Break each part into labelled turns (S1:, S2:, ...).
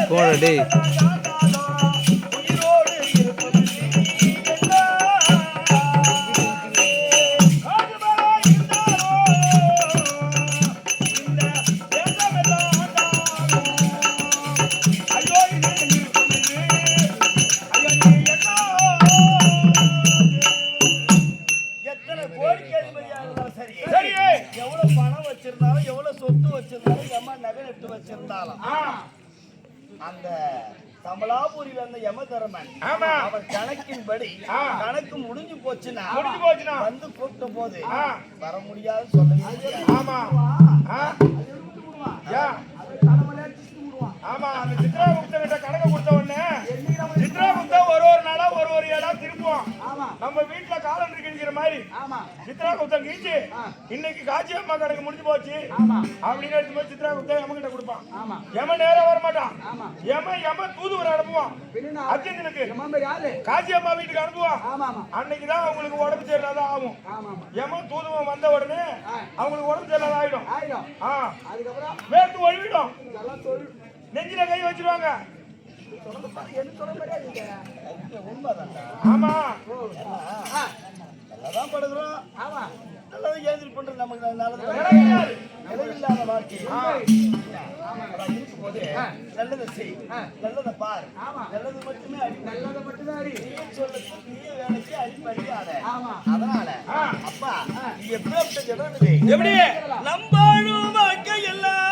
S1: போடா டேய்.
S2: அந்த கமலாபுரியில இருந்த யமதர்மன் அவன் கணக்கின்படி கணக்கு முடிஞ்சு போச்சுன்னா வந்து கூப்பிட்ட போது வர முடியாது சொல்லவே.
S3: ஆமா, அந்த சித்ராகுப்த கிட்ட கணக்கு கொடுத்த உடனே சித்ராகுப்தா ஒரு நாளா ஒரு இடம் திரும்புவோம். நம்ம வீட்டுல காலம் இருக்குங்கிற மாதிரி சித்ராகுப்தம் கீச்சு இன்னைக்கு காட்சி அம்மா கணக்கு முடிஞ்சு போச்சு அப்படின்னு எடுத்து போய் சித்ராகுப்தா யம கிட்ட கொடுப்பான். யம நேரம் வர மாட்டான். யம தூதுவரை அனுப்புவான் அர்ஜுனனுக்கு. காட்சி அம்மா வீட்டுக்கு அனுப்புவான். அன்னைக்குதான் அவங்களுக்கு உடம்பு சரியில்லாத ஆகும். யம தூதுவன் வந்த உடனே அவங்களுக்கு உடம்பு சரியில்லாத ஆயிடும். வேர்த்து ஒழிவிடும். நெஞ்சில கை வச்சிருவாங்க. ஆமா,
S2: நல்லாதான் படுகிறோம். நல்லதை எழுதி பண்றது நமக்கு நிலையில்லாத வாழ்க்கை இருக்கும்போது நல்லதை செய், நல்லதை பாரு, நல்லது மட்டுமே அடி, நல்லதை மட்டுமே அடி சொல்லக்கூடிய வேலைக்கு அடிப்படையாத. அதனால அப்பா எப்படி நம்பாடும் வாழ்க்கை எல்லாம்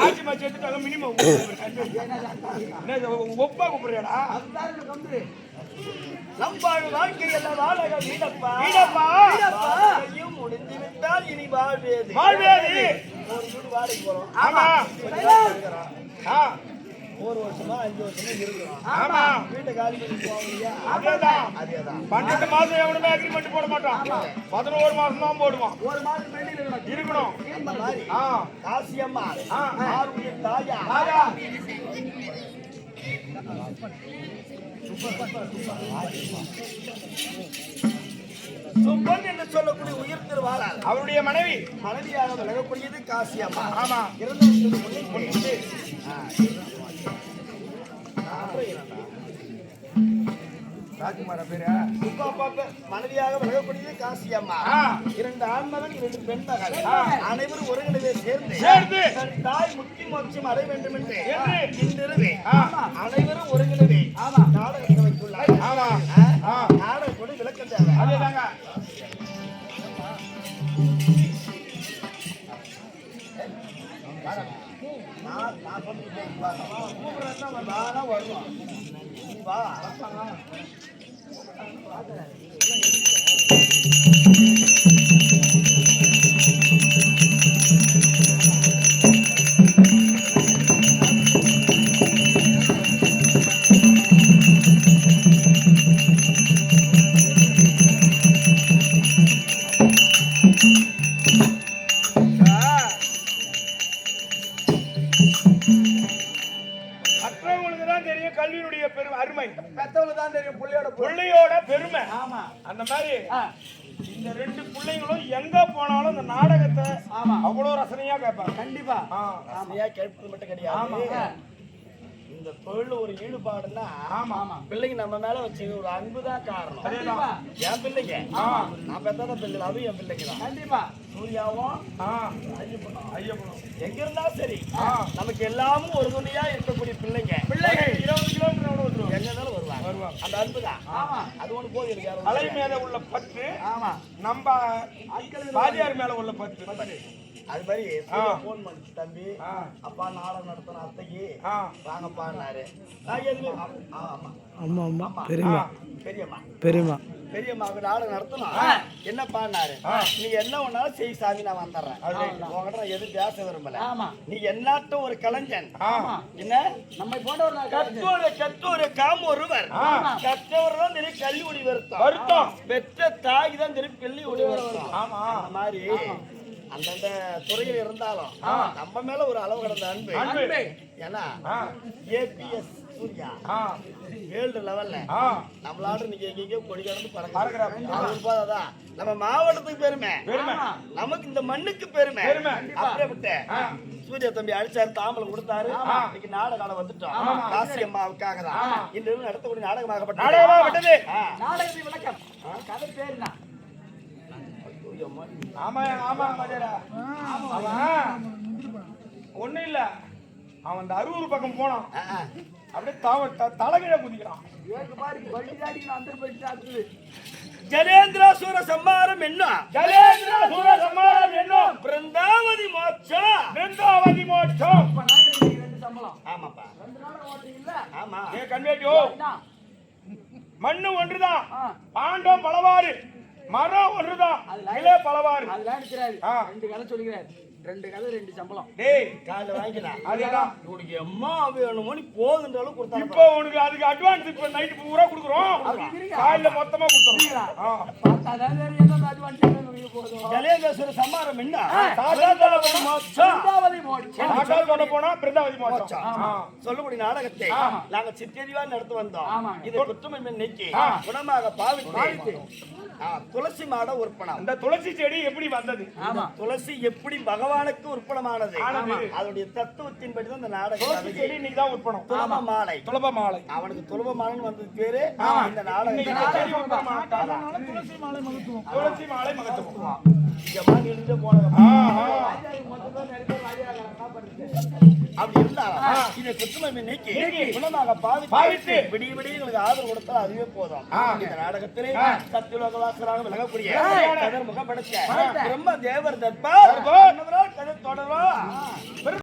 S3: ஆட்சி மச்சு எடுத்துட்டாங்க. மினிமம் ஒப்பா கூப்பிடுறியாடா?
S2: நம்பாடு வாழ்க்கை எல்லாம் வாழக வீடப்பா முடிந்து விட்டால் இனி வாழ்வேது. ஒரு வீடு வாடகை போறோம்.
S3: ஆமா,
S2: ஒரு வருஷமா 5 வருஷமா இருக்கிறோம். வீட்டை காலி பண்ணி போவாங்க. அதேதான்
S3: 12 மாசம் எவனுமே அக்ரிமெண்ட் போட மாட்டான். 11 மாசம் தான் போடுவான்.
S2: ஒரு மாசம்
S3: இருக்கணும்.
S2: அந்த மாதிரி காசியம்மா ஆருடைய தாயா சுப்பன் என்று சொல்லக்கூடிய உயிர் திருவாளால்
S3: அவருடைய
S2: மனைவியாக விலகக்கூடியது காசியம்மா.
S3: ஆமா, ராஜ்குமார பேரு
S2: மனைவியாக விலகக்கூடியது காசியம்மா. 2 ஆண்மகன் 2 பெண்மகள் அனைவரும் ஒருங்கிணைவே சேர்ந்து தாய் முக்தி மோட்சம் அடைய வேண்டும் என்று இன்றிரவே அனைவரும் ஒருங்கிணைவே நாடகத்தை வைத்துள்ளார். நாடகம் கூட விளக்கம் தேவை.
S3: அதேதாங்க.
S2: நான் கூப்பிடுறேன் வருவோம். வா
S3: கல்வியினுடைய பெருமை அருமை
S2: பெத்தவங்களுக்கு தான் தெரியும்.
S3: புள்ளையோட பெருமை. அந்த மாதிரி இந்த 2 பிள்ளைங்களும் எங்க போனாலும் இந்த நாடகத்தை அவ்வளவு ரசனையா கேட்பாங்க.
S2: கண்டிப்பா ரசனையா கேட்பது மட்டும் கிடையாது. இந்த தொழில் ஒரு ஈடுபாடுன்னா பிள்ளைங்க நம்ம மேல வச்சு ஒரு அன்புதான் காரணம். என் பிள்ளைங்க நான் பெத்தாத பிள்ளை அது என் பிள்ளைங்க தான். கண்டிப்பா சூர்யாவும் ஐயப்பனும் எங்க இருந்தாலும் சரி நமக்கு எல்லாமும் ஒரு துணியா இருக்கக்கூடிய பிள்ளைங்க 20 கிலோமீட்டர் எங்க இருந்தாலும் வருவாங்க. அந்த அன்புதான். அது ஒண்ணு போது எனக்கு அலை மேல உள்ள பற்று நம்ம வாத்தியார் மேல உள்ள பற்று அது மாதிரி போன் பண்ணிச்சு தம்பி அப்பா நாடகம் நடத்தின அத்தைக்கு வாங்கப்பான்னாரு. பெரியம்மாவுக்கு நாடகம் நடத்தணும் என்னப்பான்னாரு. நீ என்ன ஒன்னாலும் செய் சாமி நான் வந்துடுறேன். உங்ககிட்ட எதுவும் பேச விரும்பல. நீ என்னாட்ட ஒரு கலைஞன் என்ன நம்ம கத்தோரு காம ஒருவர் கற்றவர் தான் தெரியும் கல்வி ஒளி வருத்தம் பெற்ற தாய் தான் தெரியும் பிள்ளை ஒளி வருத்தம். அந்த மாதிரி அந்தந்த துறையில் இருந்தாலும் நம்ம மேல ஒரு அளவு கடந்த அன்பு. ஏன்னா ஏபிஎஸ் சூர்யா வேர்ல்டு லெவல்ல நம்மளால நீங்க எங்கேயோ கொடி கடந்து பறக்கிறதான் நம்ம மாவட்டத்துக்கு பெருமை, நமக்கு இந்த மண்ணுக்கு பெருமை. அப்படியே சூர்யா தம்பி அடிச்சாரு, தாம்பலம் கொடுத்தாரு. இன்னைக்கு நாடகம் வந்துட்டோம். காசி அம்மாவுக்காக தான் இன்று நடத்தக்கூடிய நாடகமாகப்பட்டது. நாடகத்தின் விளக்கம் கதை பேருனா
S3: ஒண்ணு இல்ல, அவன் அந்த அரூர் பக்கம் போனான். அப்படியே தலைகீழ குதிக்கிறான்.
S2: ஜலேந்திர சூர சம்மாரம் என்ன பிருந்தாவதி மோட்சம். ஆமாப்பா ஆமா.
S3: கண்வேட்டியோ மண்ணு ஒன்றுதான், பாண்டம் பலவாறு, மரம் ஒன்றுதான், இலே பலவாறு.
S2: ரெண்டு கதை சொல்லுகிறார். 2 கதை 2 சம்பளம்.
S3: டேய்
S2: காலைல வாங்கிக்கலாம். அதேதான் உனக்கு எம்மா வேணுமோ நீ போகுதுன்றாலும் கொடுத்தாங்க.
S3: இப்போ உனக்கு அதுக்கு அட்வான்ஸ் இப்ப நைட் பூரா கொடுக்குறோம். காலைல மொத்தமா கொடுத்துறோம்.
S2: ஜலேந்திர சம்மாரம் என்ன
S3: போனா பிருந்தாவதி மோட்சம்
S2: சொல்லக்கூடிய நாடகத்தை நாங்க சித்தறிவா நடத்து வந்தோம். இது குற்றமை நீக்கி குணமாக பாவித்து துளசி மாட உற்பணம்.
S3: அந்த துளசி செடி எப்படி வந்தது?
S2: துளசி எப்படி பகவானுக்கு உற்பணமானது? அதனுடைய தத்துவத்தின் படி தான் இந்த நாடகம்.
S3: செடி இன்னைக்கு தான் உற்பணம். துளப மாலை அவனுக்கு
S2: துளப மாலைன்னு வந்தது பேரு. இந்த நாடகம்
S3: துளசி மாலை மகத்துவம்.
S2: அப்படி இருந்தாலும் இதை குற்றமை நீக்கி குணமாக பாவித்து விடிய விடிய எங்களுக்கு ஆதரவு கொடுத்தால் அதுவே போதும். இந்த நாடகத்திலே சத்தியலோகவாசராக விளங்கக்கூடிய கதர் முகம் படைச்ச பிரம்ம தேவர் தர்பார் கதை தொடரும்.